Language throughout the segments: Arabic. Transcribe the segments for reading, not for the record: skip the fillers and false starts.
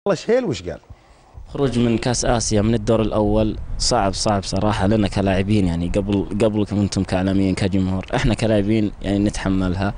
والله شهيل وش قال؟ خروج من كاس اسيا من الدور الاول صعب صراحه لنا كلاعبين، يعني قبلكم انتم كاعلاميين كجمهور، احنا كلاعبين يعني نتحملها.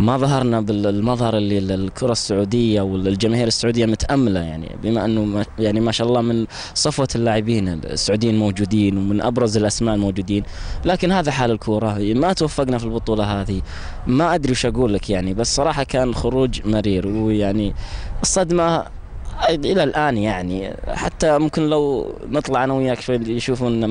ما ظهرنا بالمظهر اللي الكره السعوديه والجماهير السعوديه متامله، يعني بما انه يعني ما شاء الله من صفوه اللاعبين السعوديين موجودين ومن ابرز الاسماء الموجودين، لكن هذا حال الكوره، ما توفقنا في البطوله هذه. ما ادري وش اقول لك يعني، بس صراحه كان خروج مرير، ويعني الصدمه الى الان يعني حتى ممكن لو نطلع انا وياك شوي يشوفون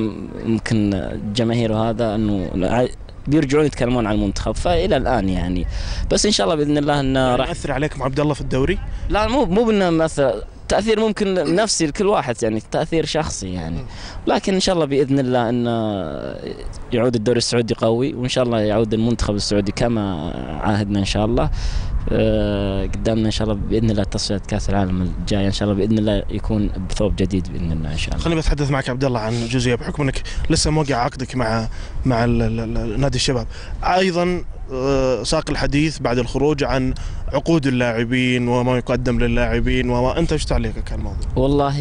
ممكن الجماهير وهذا انه بيرجعون يتكلمون عن المنتخب، فالى الان يعني بس ان شاء الله باذن الله انه راح ياثر عليكم عبد الله في الدوري؟ لا مو بانه مثلا تاثير ممكن نفسي لكل واحد، يعني تاثير شخصي يعني، لكن ان شاء الله باذن الله انه يعود الدوري السعودي قوي، وان شاء الله يعود المنتخب السعودي كما عاهدنا ان شاء الله. قدامنا ان شاء الله باذن الله تصفيات كاس العالم الجايه، ان شاء الله باذن الله يكون بثوب جديد باذن الله ان شاء الله. خليني بتحدث معك عبد الله عن جزئيه، بحكم انك لسه موقع عقدك مع نادي الشباب، ايضا ساق الحديث بعد الخروج عن عقود اللاعبين وما يقدم للاعبين، وما انت ايش تعليقك على الموضوع؟ والله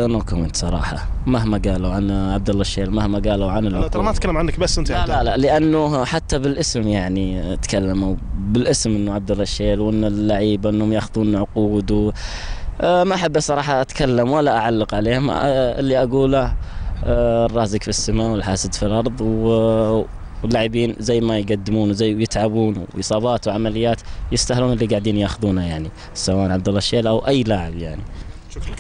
نو كومنت صراحه، مهما قالوا عن عبد الله الشهيل، مهما قالوا عن انا ترى ما اتكلم عنك بس انت لا لانه حتى بالاسم يعني تكلموا بالاسم انه عبد الله الشهيل، وان اللعيبه انهم ياخذون عقود ما احب صراحه اتكلم ولا اعلق عليهم. اللي اقوله الرازق في السماء والحاسد في الارض، واللاعبين زي ما يقدمون وزي يتعبون واصابات وعمليات يستاهلون اللي قاعدين ياخذونه، يعني سواء عبد الله الشهيل او اي لاعب يعني. شكرا.